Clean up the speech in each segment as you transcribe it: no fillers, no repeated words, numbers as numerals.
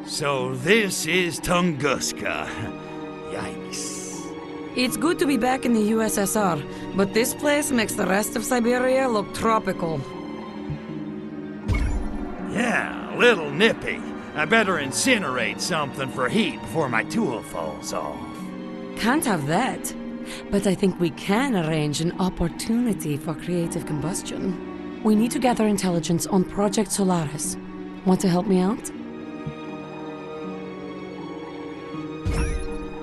So this is Tunguska. Yikes. It's good to be back in the USSR, but this place makes the rest of Siberia look tropical. Yeah, a little nippy. I better incinerate something for heat before my tool falls off. Can't have that. But I think we can arrange an opportunity for creative combustion. We need to gather intelligence on Project Solaris. Want to help me out?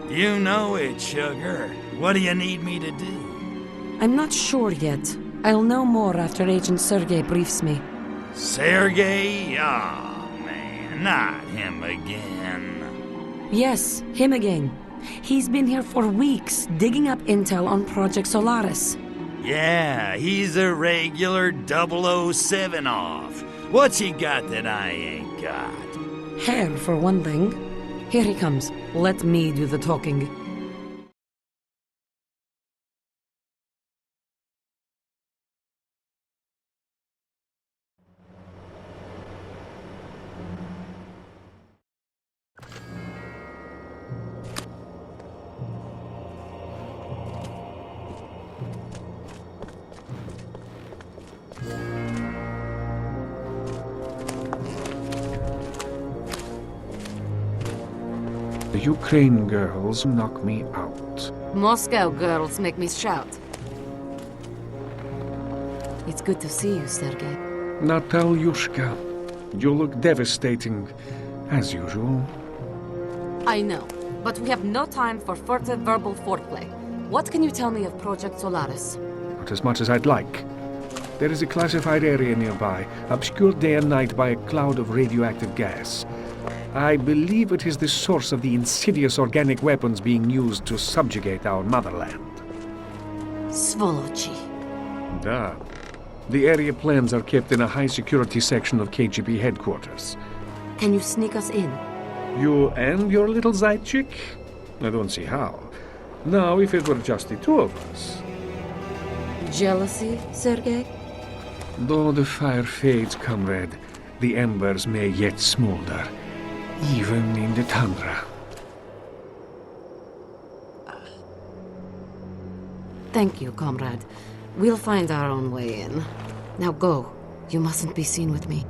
You know it, sugar. What do you need me to do? I'm not sure yet. I'll know more after Agent Sergei briefs me. Sergei? Aw, man, not him again. Yes, him again. He's been here for weeks, digging up intel on Project Solaris. Yeah, he's a regular 007 off. What's he got that I ain't got? Hair, for one thing. Here he comes. Let me do the talking. The Ukraine girls knock me out. Moscow girls make me shout. It's good to see you, Sergei. Natalyushka, you look devastating, as usual. I know, but we have no time for further verbal foreplay. What can you tell me of Project Solaris? Not as much as I'd like. There is a classified area nearby, obscured day and night by a cloud of radioactive gas. I believe it is the source of the insidious organic weapons being used to subjugate our motherland. Svolochi. Da. The area plans are kept in a high-security section of KGB headquarters. Can you sneak us in? You and your little Zaychik? I don't see how. Now, if it were just the two of us. Jealousy, Sergei? Though the fire fades, comrade, the embers may yet smolder, even in the tundra. Thank you, comrade. We'll find our own way in. Now go. You mustn't be seen with me.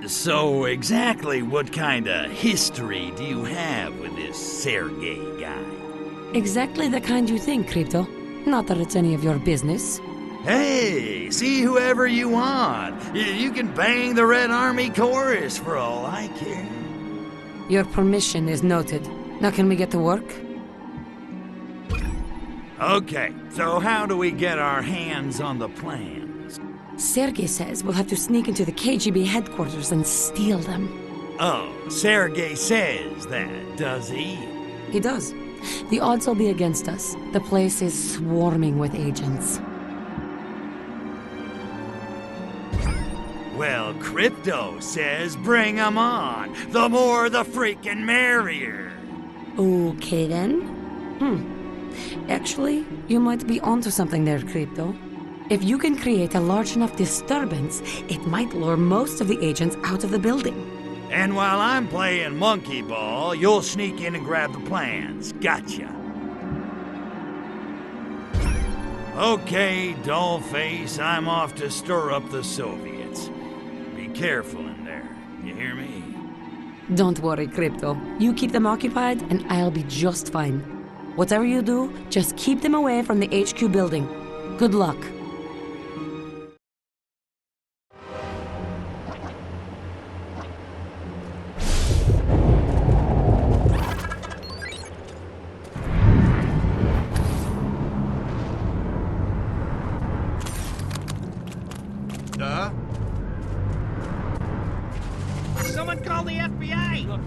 So exactly what kind of history do you have with this Sergei guy? Exactly the kind you think, Crypto. Not that it's any of your business. Hey, see whoever you want. You can bang the Red Army chorus for all I care. Your permission is noted. Now can we get to work? Okay, so how do we get our hands on the plans? Sergei says we'll have to sneak into the KGB headquarters and steal them. Oh, Sergei says that, does he? He does. The odds will be against us. The place is swarming with agents. Well, Crypto says bring 'em on. The more the freaking merrier. Okay then. Actually, you might be onto something there, Crypto. If you can create a large enough disturbance, it might lure most of the agents out of the building. And while I'm playing monkey ball, you'll sneak in and grab the plans. Gotcha. Okay, dollface, I'm off to stir up the Soviets. Be careful in there, you hear me? Don't worry, Crypto. You keep them occupied and I'll be just fine. Whatever you do, just keep them away from the HQ building. Good luck. Someone call the FBI!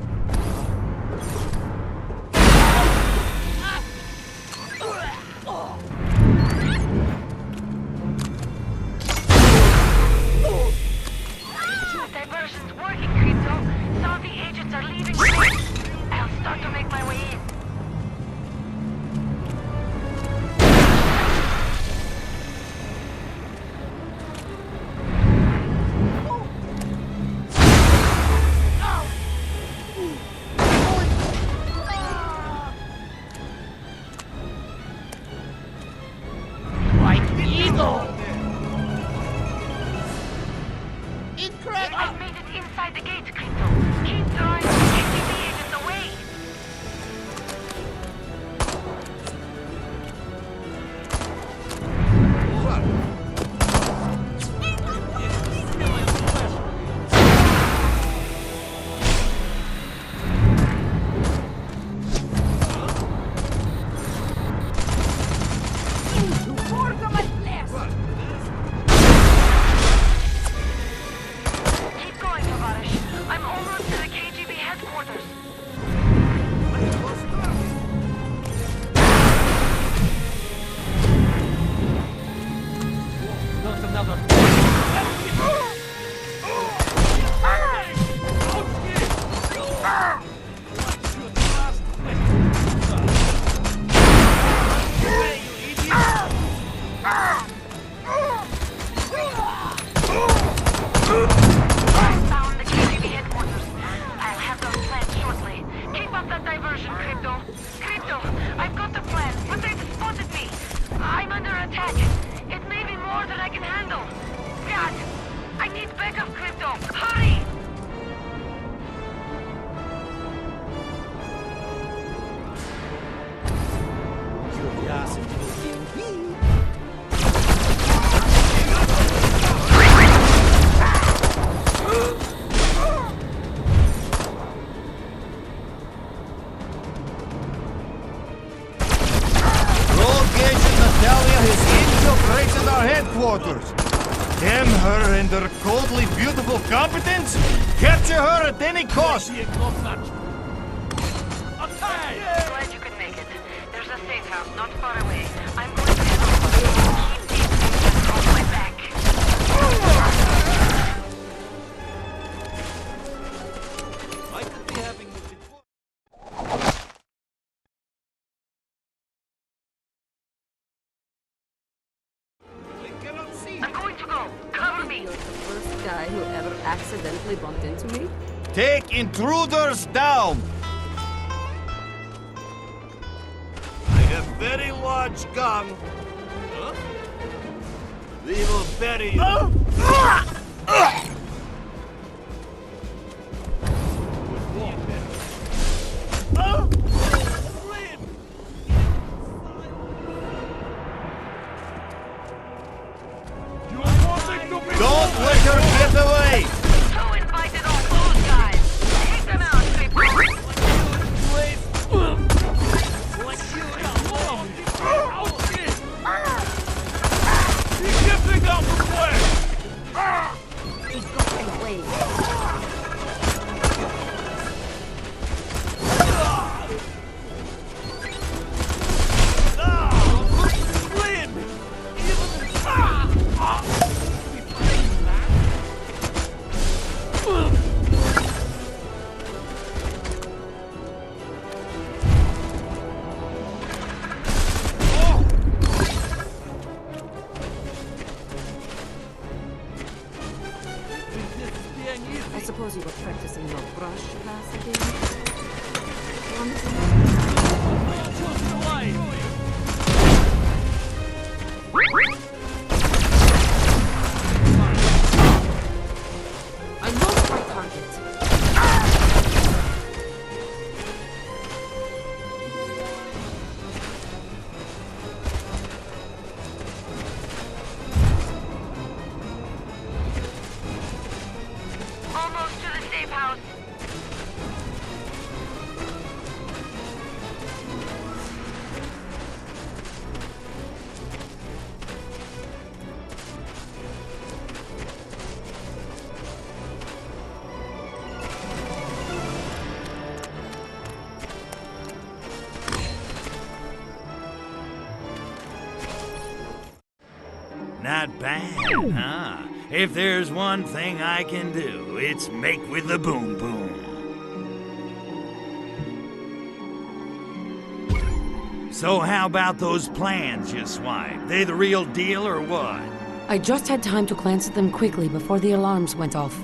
I've made it inside the gate, Crypto. Keep throwing the KGB agents away. Keep going, Tavares. I'm almost to the KGB headquarters. Found the KGB headquarters. I'll have those plans shortly. Keep up that diversion, Crypto. Crypto, I've got the plans, but they've spotted me. I'm under attack. It may be more than I can handle. God, I need backup, Crypto. Hurry! Rogue agent Natalia has infiltrated our headquarters. Damn her and her coldly beautiful competence! Capture her at any cost! Glad you could make it. There's a safe house not far away. I'm going to head over. Keep these agents off my back. I could be having this before. I cannot see. I'm going to go. Cover me. You're the first guy who ever accidentally bumped into me. Take intruders down! I have very large gun. Huh? We will bury you. Don't let her get away! Who invited all those guys? Take them out, Crypto. I suppose you were practicing your brush pass again? I lost my target. Almost to the safe house. Not bad, huh? If there's one thing I can do, it's make with the boom boom. So how about those plans you swiped? They the real deal or what? I just had time to glance at them quickly before the alarms went off.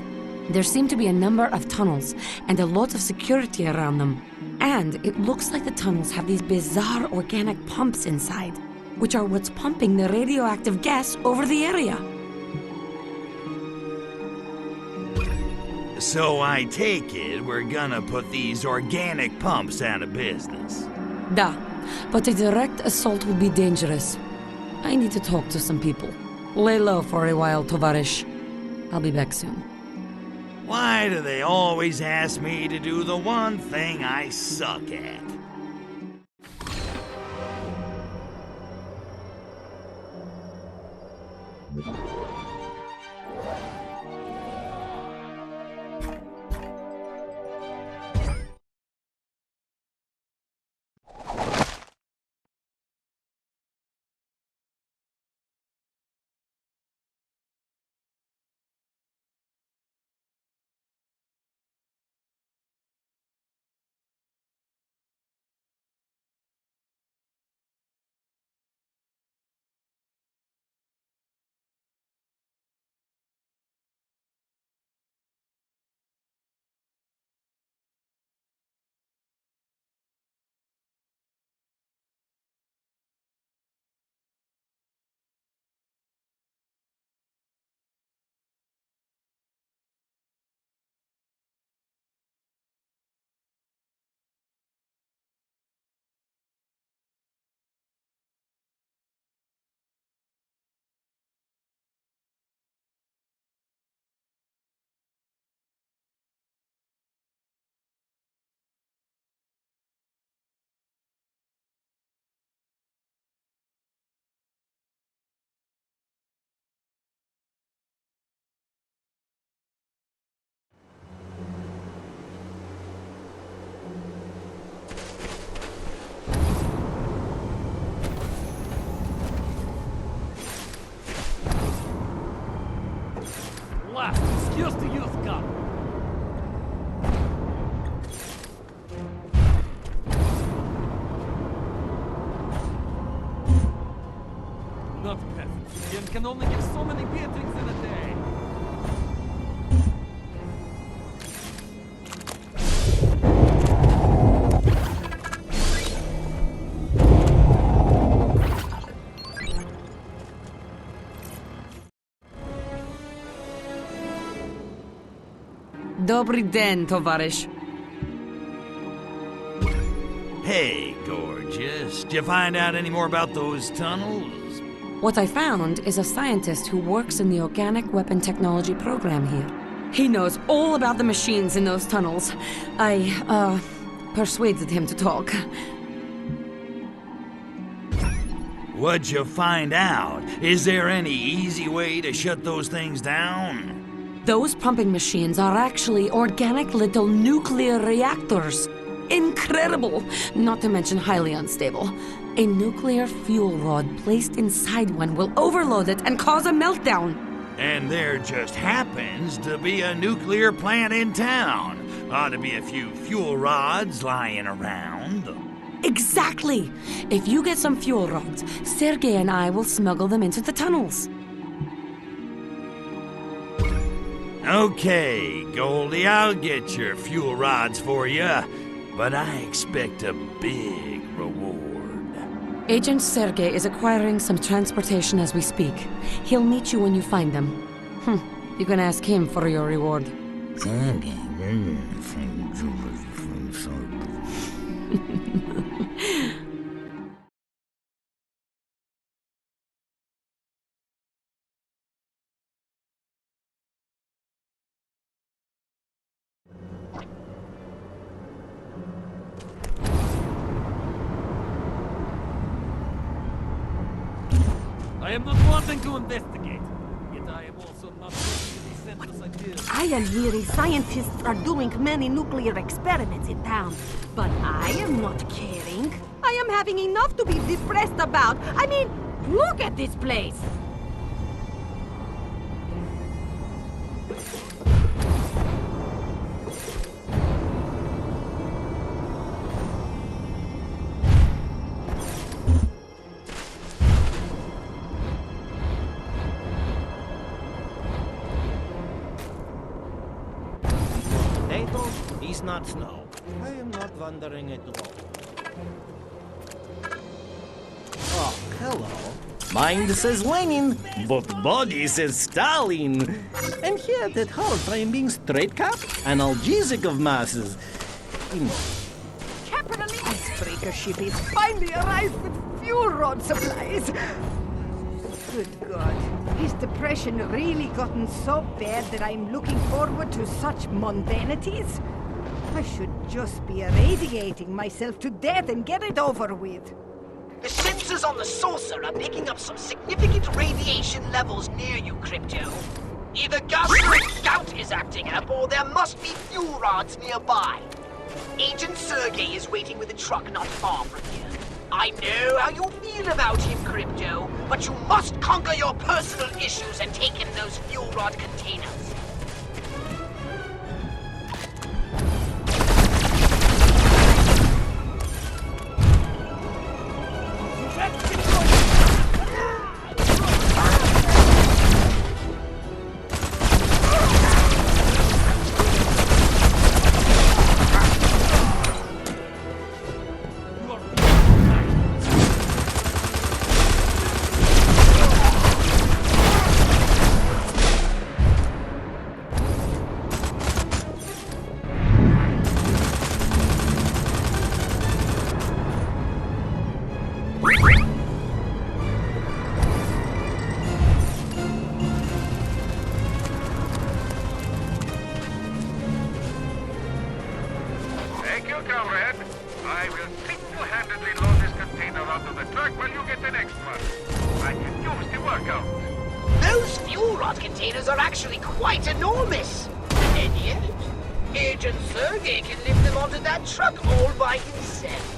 There seem to be a number of tunnels and a lot of security around them. And it looks like the tunnels have these bizarre organic pumps inside. which are what's pumping the radioactive gas over the area. So I take it we're gonna put these organic pumps out of business. Da, but a direct assault would be dangerous. I need to talk to some people. Lay low for a while, Tovarish. I'll be back soon. Why do they always ask me to do the one thing I suck at? Excuse the youth gun. Not perfect. You can only get so many beatings in a day. Dobry den, Tovarish. Hey, gorgeous. Did you find out any more about those tunnels? What I found is a scientist who works in the organic weapon technology program here. He knows all about the machines in those tunnels. I, persuaded him to talk. What'd you find out? Is there any easy way to shut those things down? Those pumping machines are actually organic little nuclear reactors. Incredible! Not to mention highly unstable. A nuclear fuel rod placed inside one will overload it and cause a meltdown. And there just happens to be a nuclear plant in town. Ought to be a few fuel rods lying around. Exactly! If you get some fuel rods, Sergei and I will smuggle them into the tunnels. Okay, Goldie, I'll get your fuel rods for you, but I expect a big reward. Agent Sergei is acquiring some transportation as we speak. He'll meet you when you find them. You can ask him for your reward. I am not wanting to investigate, yet I am also not taking any senseless ideas. I am hearing scientists are doing many nuclear experiments in town, but I am not caring. I am having enough to be depressed about. I mean, look at this place. Is not snow. I am not wondering at all. Oh, hello. Mind says Lenin, but body says Stalin. And yet at heart I am being straight-capped, analgesic of masses. Captain, the icebreaker ship is finally arrived with fuel rod supplies. Good God. Has depression really gotten so bad that I'm looking forward to such mundanities? I should just be irradiating myself to death and get it over with. The sensors on the saucer are picking up some significant radiation levels near you, Crypto. Either gastric gout is acting up, or there must be fuel rods nearby. Agent Sergey is waiting with a truck not far from here. I know how you feel about him, Crypto, but you must conquer your personal issues and take in those fuel rod containers. Thank you, comrade. I will single-handedly load this container onto the truck while you get the next one. I can use the workout. Those fuel rod containers are actually quite enormous. And yet, Agent Sergey can lift them onto that truck all by himself.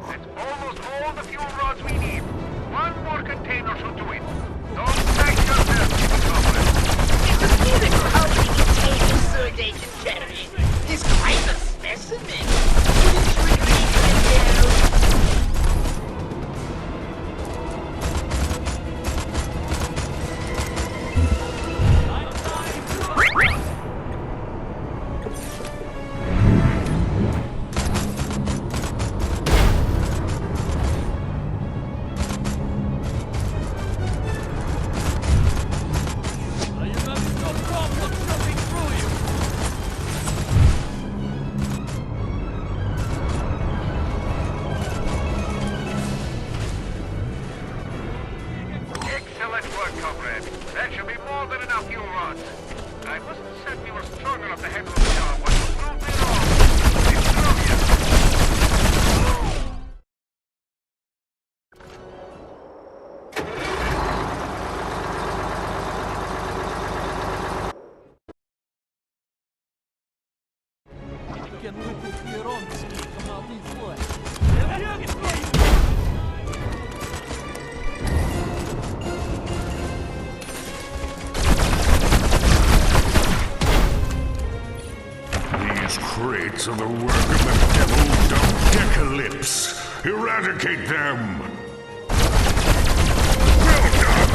That's almost all the fuel rods we need. One more container should do it. Don't thank yourself, comrade. It's a miracle how many containers Sergey can carry. He's quite a specimen. Excellent work, comrade. That should be more than enough fuel rods. I wasn't certain you were strong enough to handle the job, but you proved me wrong. It's brilliant. These crates are the work of the devil Decalypse. Eradicate them! Well done!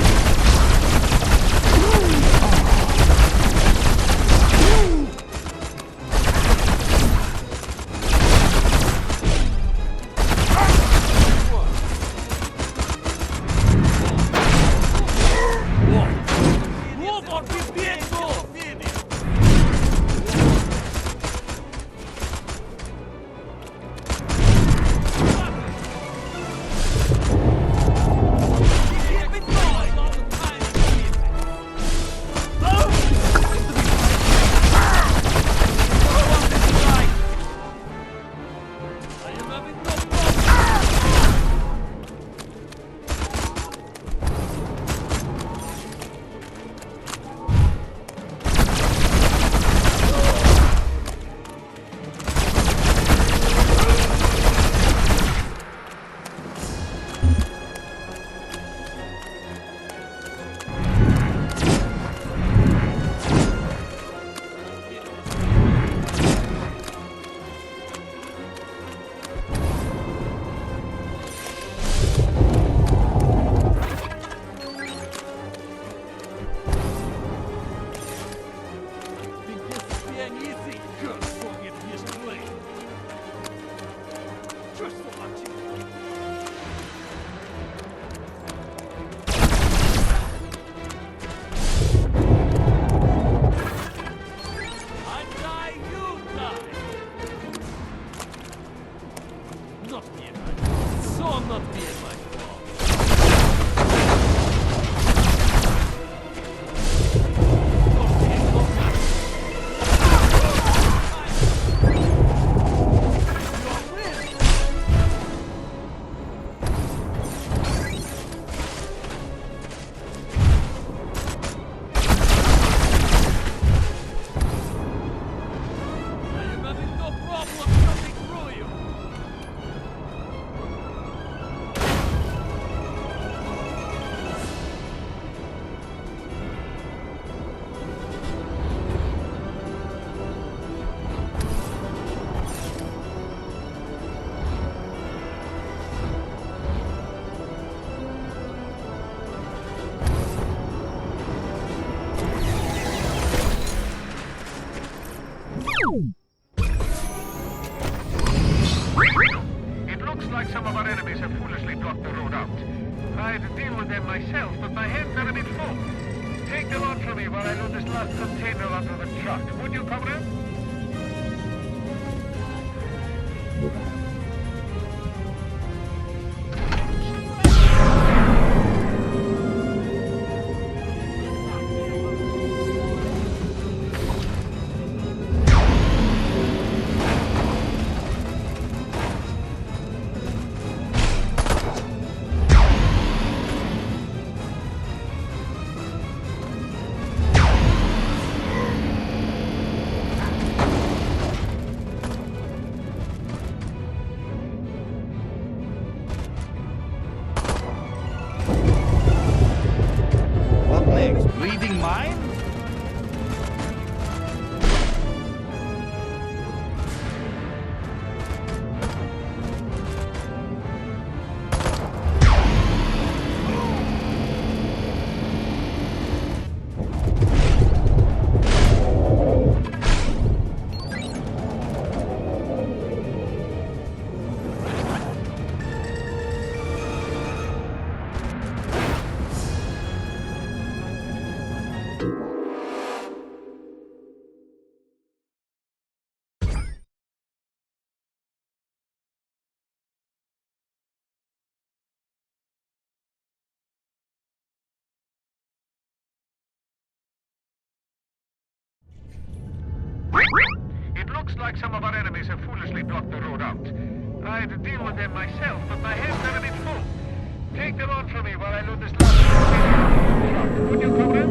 not be my fault. I am having no problem cutting through you. It looks like some of our enemies have foolishly blocked the road out. I'd deal with them myself, but my hands are a bit full. Take them on from me while I load this last container onto the truck. Would you, comrade? What next? Bleeding mine? It looks like some of our enemies have foolishly blocked the road out. I'd deal with them myself, but my hands are a bit full. Take them on from me while I load this last container onto the truck. Would you, comrade?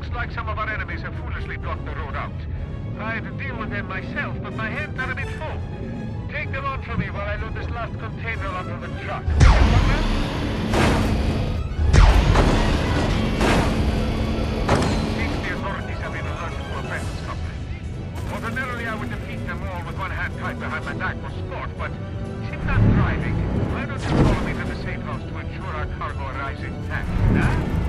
Looks like some of our enemies have foolishly blocked the road out. I'd deal with them myself, but my hands are a bit full. Take them on for me while I load this last container onto the truck. Thinks the authorities have been alerted to a presence company. Ordinarily, I would defeat them all with one hand tied behind my back for sport, but since I'm driving, why don't you follow me to the safe house to ensure our cargo arrives intact, huh?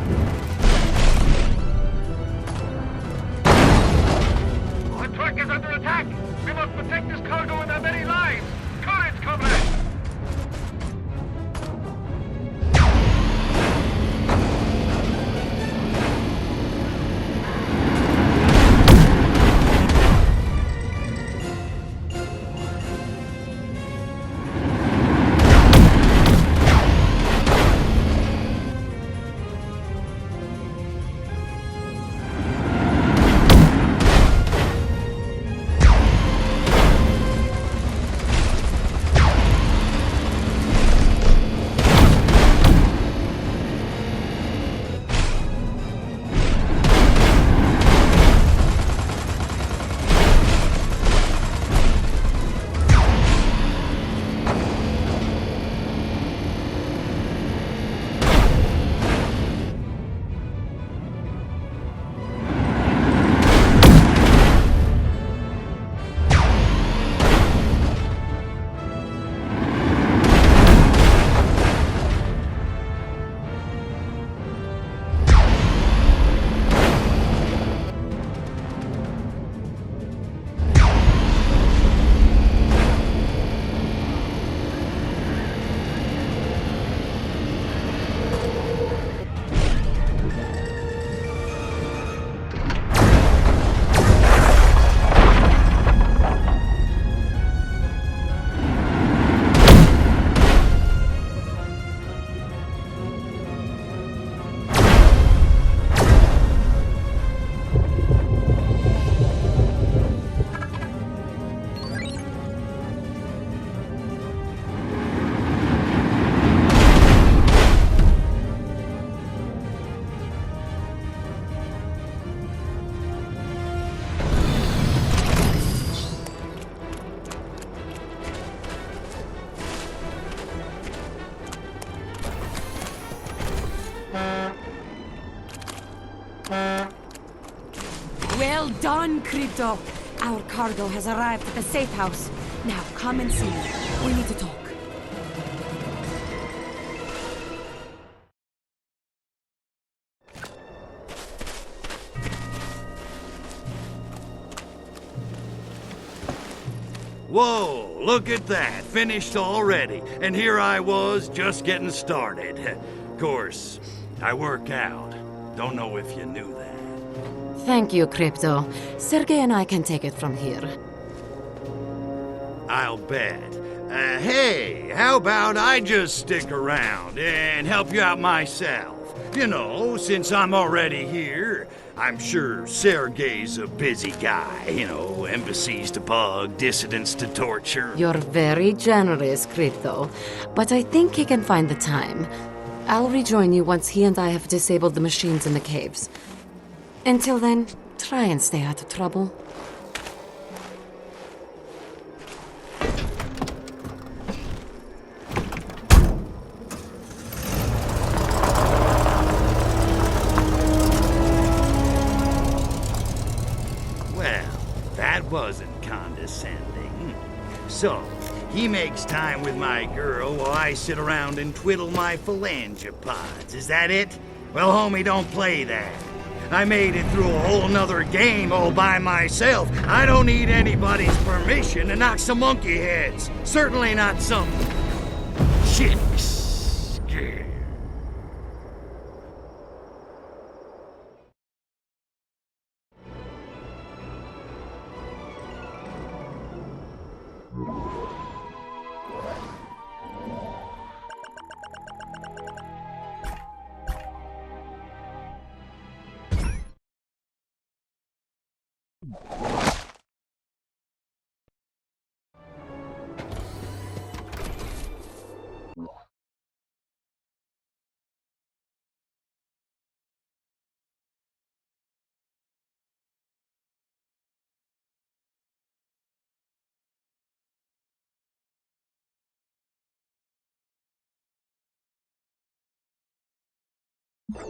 The truck is under attack! We must protect this cargo with our very lives! Courage, comrades! Well done, Crypto. Our cargo has arrived at the safe house. Now come and see me. We need to talk. Whoa, look at that. Finished already. And here I was, just getting started. Of course, I work out. Don't know if you knew that. Thank you, Crypto. Sergey and I can take it from here. I'll bet. Hey, how about I just stick around and help you out myself? You know, since I'm already here, I'm sure Sergey's a busy guy. You know, embassies to bug, dissidents to torture. You're very generous, Crypto. But I think he can find the time. I'll rejoin you once he and I have disabled the machines in the caves. Until then, try and stay out of trouble. Well, that wasn't condescending. So, he makes time with my girl while I sit around and twiddle my phalangopods. Is that it? Well, homie, don't play that. I made it through a whole nother game all by myself. I don't need anybody's permission to knock some monkey heads. Certainly not some chicks. Not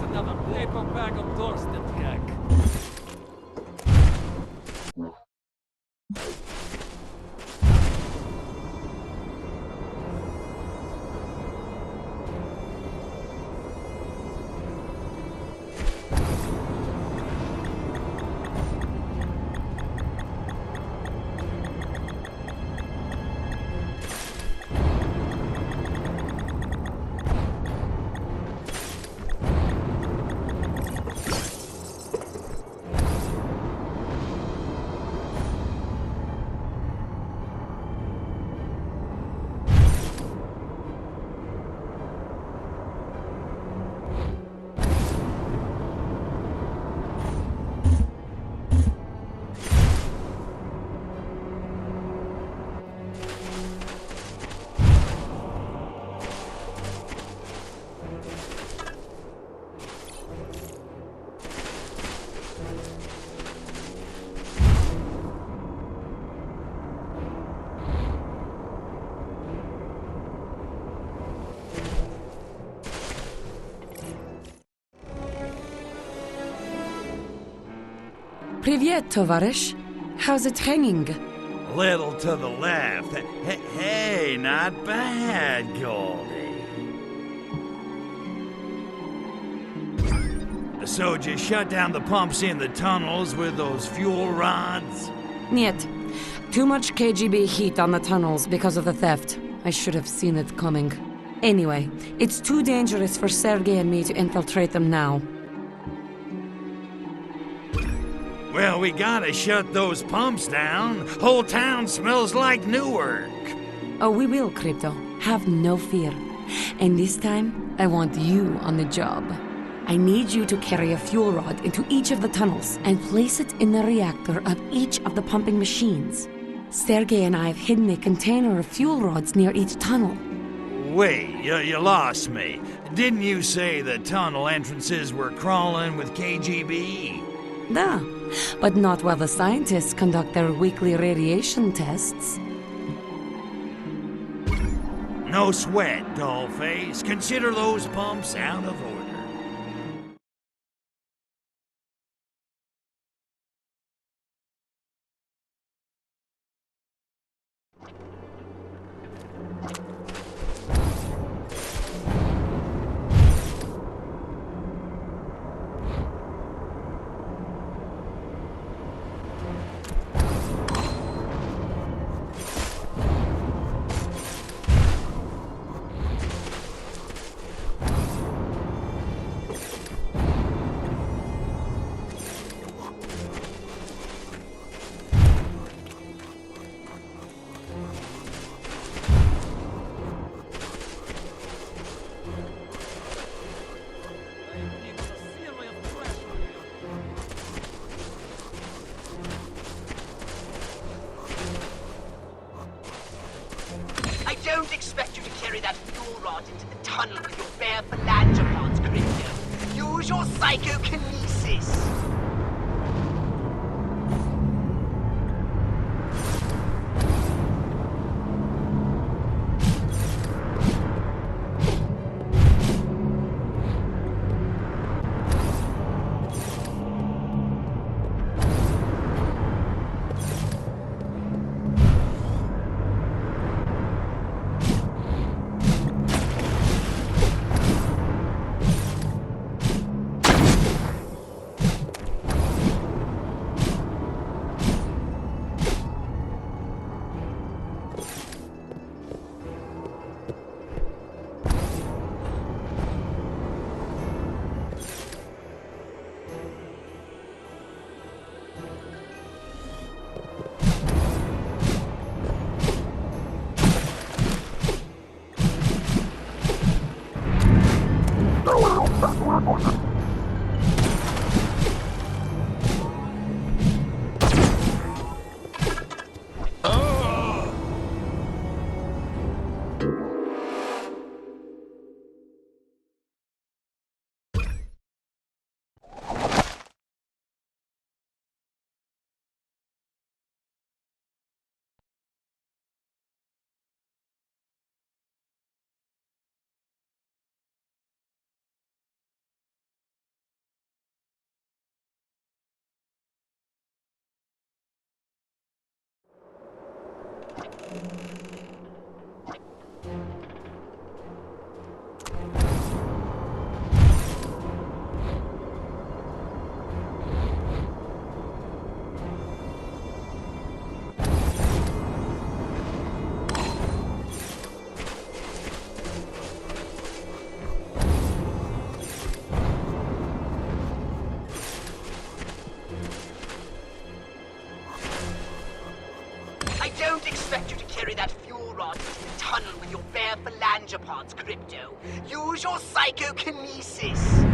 another paper bag of doorstep gag. Привет, товарищ. How's it hanging? Little to the left. Hey, not bad, Goldie. So just shut down the pumps in the tunnels with those fuel rods? Niet. Too much KGB heat on the tunnels because of the theft. I should have seen it coming. Anyway, it's too dangerous for Sergei and me to infiltrate them now. Well, we gotta shut those pumps down. Whole town smells like Newark. Oh, we will, Crypto. Have no fear. And this time, I want you on the job. I need you to carry a fuel rod into each of the tunnels and place it in the reactor of each of the pumping machines. Sergei and I have hidden a container of fuel rods near each tunnel. Wait, you lost me. Didn't you say the tunnel entrances were crawling with KGB? Da, but not while the scientists conduct their weekly radiation tests. No sweat, dollface. Consider those pumps out of order. I don't expect you to carry that fuel rod into the tunnel with your bare phalangopods, Crypto. Use your psychokinesis. I don't expect you to carry that fuel rod into the tunnel with your bare phalangopods, Crypto. Use your psychokinesis.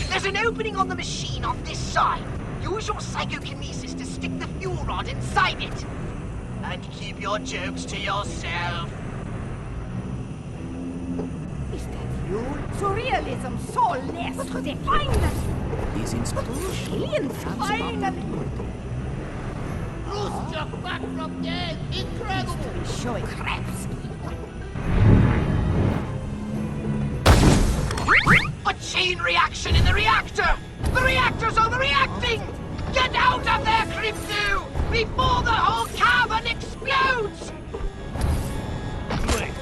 There's an opening on the machine on this side. Use your psychokinesis to stick the fuel rod inside it. And keep your jokes to yourself. Is that you? Surrealism, so less. Finally! These Aliens, finally! Bruce just back from dead. Incredible. Showing craps. A chain reaction in the reactor! The reactor's overreacting! Get out of there, Crypto! Before the whole cavern explodes! Wait.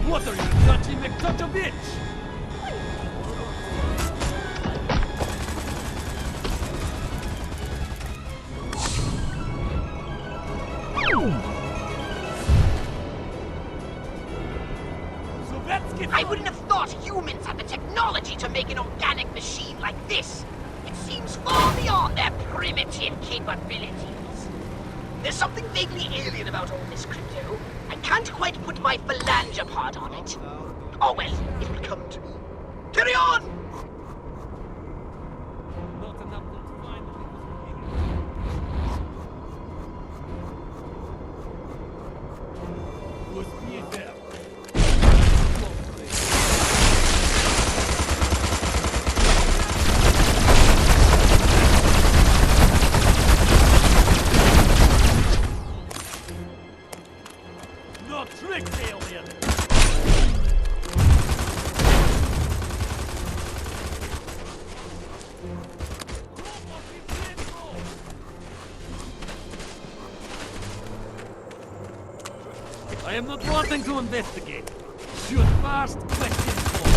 What are you touching the Kotovich? I wouldn't have thought humans had the technology to make an organic machine like this. It seems far beyond their primitive capabilities. There's something vaguely alien about all this, Crypto. I can't quite put my phalangopod on it. Oh well, it will come to me. Carry on! Not enough to find Who's me there? No tricks, alien! I am not wanting to investigate. Shoot first, question first.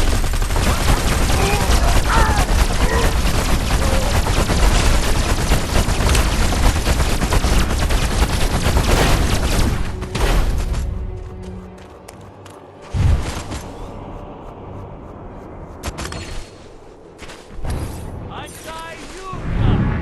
I die, you die!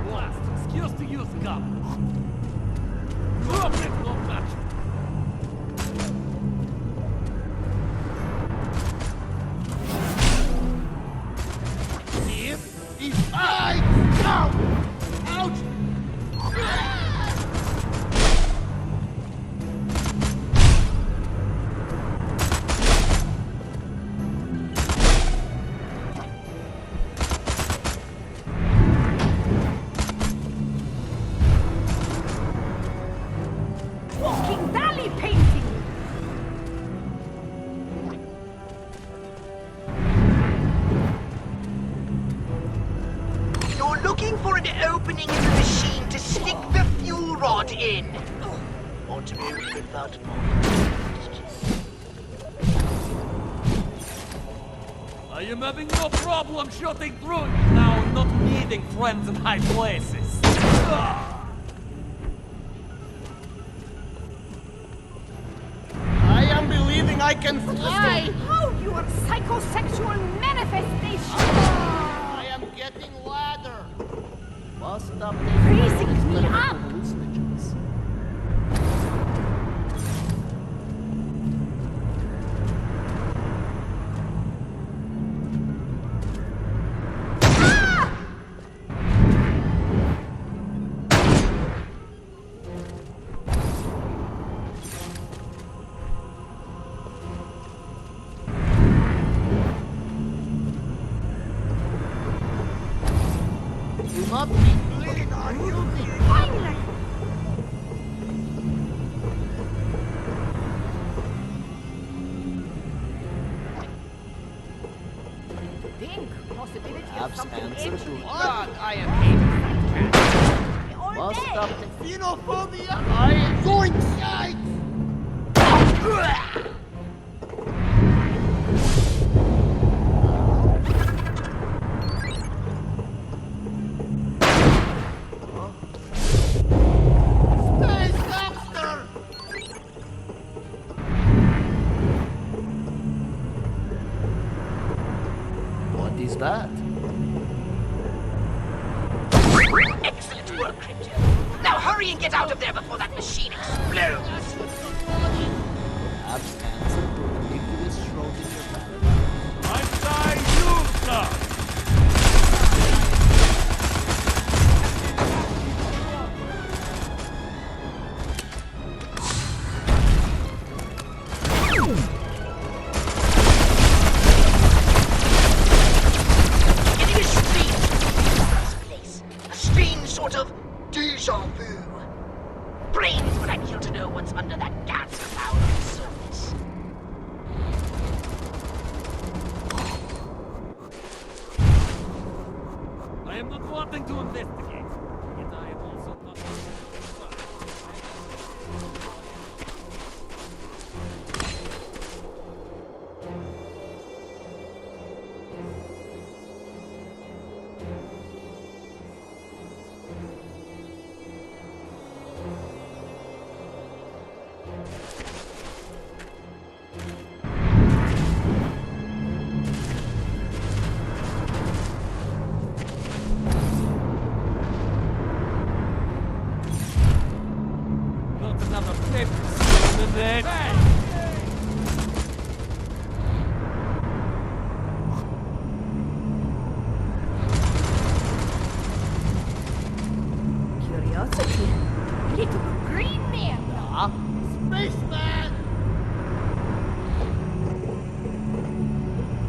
Blast, skills to use gun. Drop it, no match. Here is I now! Ouch! Walking valley painting! You're looking for an opening in the machine to stick the fuel rod in. Want to be with that one? I am having no problem shooting through you now, not needing friends in high places. I am believing I can fly! How your psychosexual manifestation! I am getting ladder! Must update Freezing me up! hallucinogens. Do not be bleeding, are you? Finally! Think possibility of Abs something answer ancient. to God, I am hating all Must day. update xenophobia! I am going inside! Space dumpster! What is that? Excellent work, Crypto. Now hurry and get out of there before that machine explodes. Perhaps answer to the ridiculous Schrodinger paradox. Einstein, you suck! Getting a strange place. A strange sort of deja vu. Brains would I kill to know what's under that gas cloud on the surface. I am not wanting to investigate, yet I am also not... Not another paper in the Hey! Curiosity. Little green man. Spaceman!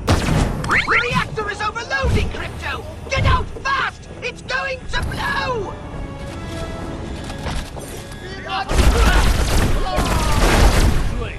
The reactor is overloading, Crypto! Get out fast! It's going to blow! Wait.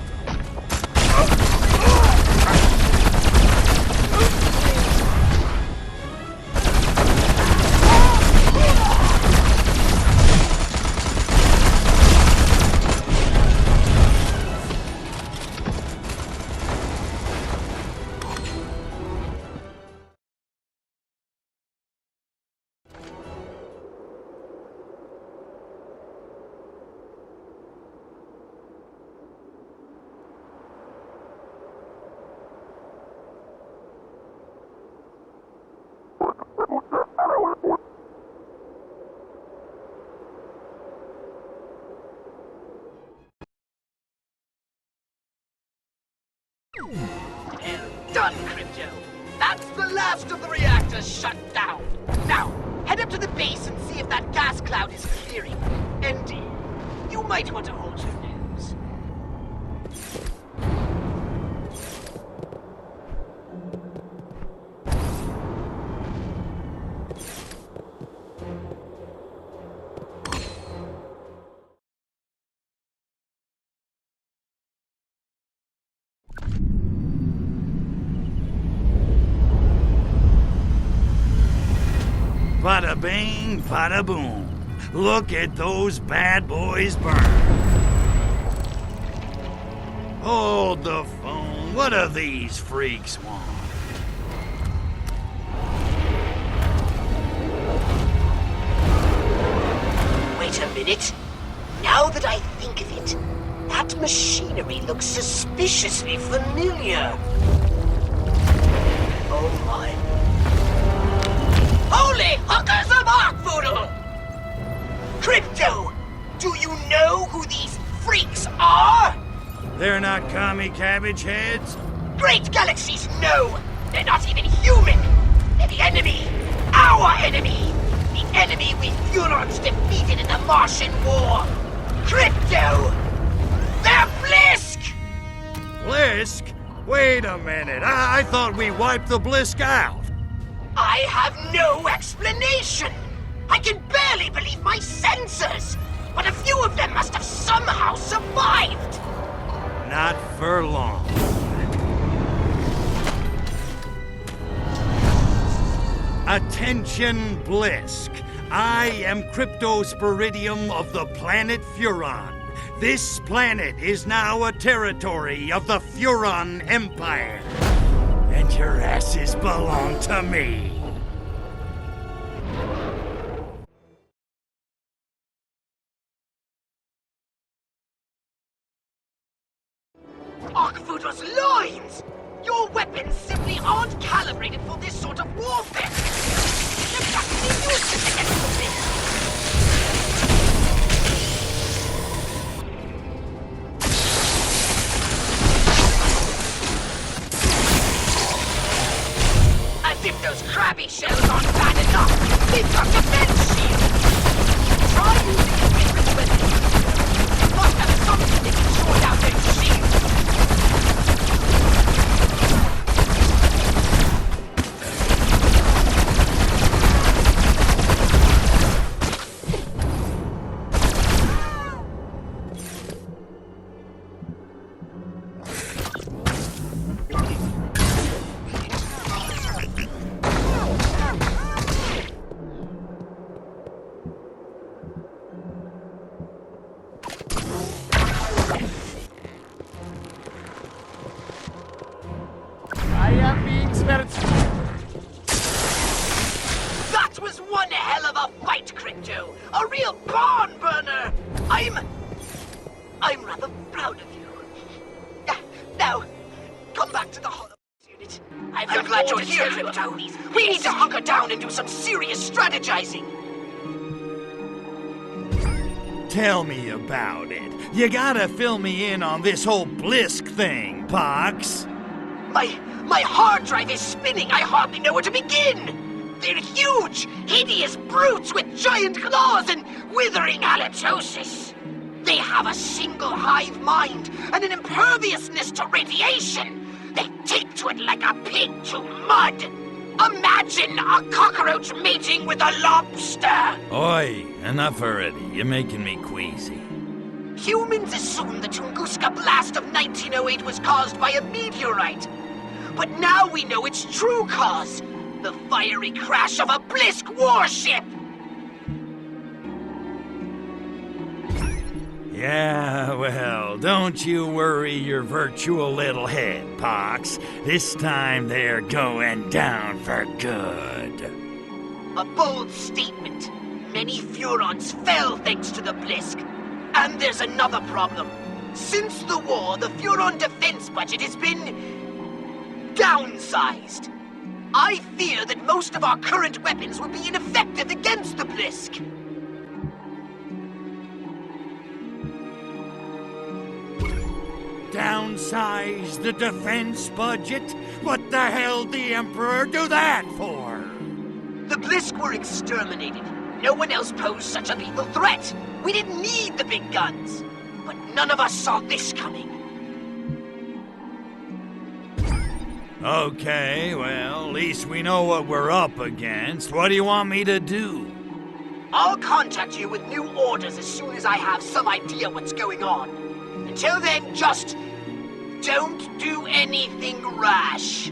Done, Crypto! That's the last of the reactors shut down! Now, head up to the base and see if that gas cloud is clearing. Andy, you might want to hold your nose. Bada bing, bada boom. Look at those bad boys burn. Hold the phone. What do these freaks want? Wait a minute. Now that I think of it, that machinery looks suspiciously familiar. Oh my. Holy hookers of Arkvoodle! Crypto, do you know who these freaks are? They're not commie cabbage heads? Great galaxies, no! They're not even human! They're the enemy! Our enemy! The enemy we Furons defeated in the Martian War! Crypto! They're Blisk! Blisk? Wait a minute. I thought we wiped the Blisk out. I have no explanation! I can barely believe my senses! But a few of them must have somehow survived! Not for long. Attention, Blisk. I am Cryptosporidium of the planet Furon. This planet is now a territory of the Furon Empire. And your asses belong to me. Arkvoodle's lines! Your weapons simply aren't calibrated for this sort of warfare! They're practically useless against the Blisk! As if those crabby shells aren't bad enough, they've got defense shields! Try using a different weapon! You must have something that can short out those shields! That was one hell of a fight, Crypto! A real barn burner! I'm rather proud of you. Now, come back to the Hollow unit. I'm glad you're here, Crypto. We need to hunker down and do some serious strategizing. Tell me about it. You gotta fill me in on this whole Blisk thing, Pox. My hard drive is spinning. I hardly know where to begin. They're huge, hideous brutes with giant claws and withering halitosis. They have a single hive mind and an imperviousness to radiation. They take to it like a pig to mud. Imagine a cockroach mating with a lobster. Oi, enough already. You're making me queasy. Humans assumed the Tunguska blast of 1908 was caused by a meteorite. But now we know its true cause. The fiery crash of a Blisk warship! Yeah, well, don't you worry your virtual little head, Pox. This time they're going down for good. A bold statement. Many Furons fell thanks to the Blisk. And there's another problem. Since the war, the Furon defense budget has been downsized. I fear that most of our current weapons will be ineffective against the Blisk. Downsize the defense budget? What the hell did the Emperor do that for? The Blisk were exterminated. No one else posed such a lethal threat. We didn't need the big guns. But none of us saw this coming. Okay, well, at least we know what we're up against. What do you want me to do? I'll contact you with new orders as soon as I have some idea what's going on. Until then, just don't do anything rash.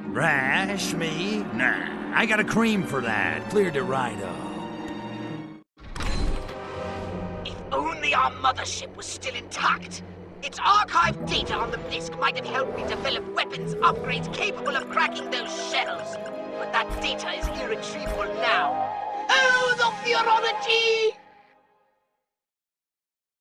Rash, me? Nah, I got a cream for that. Cleared it right up. If only our mothership was still intact. Its archived data on the Blisk might have helped me develop weapons upgrades capable of cracking those shells. But that data is irretrievable now. Oh, the Furonology!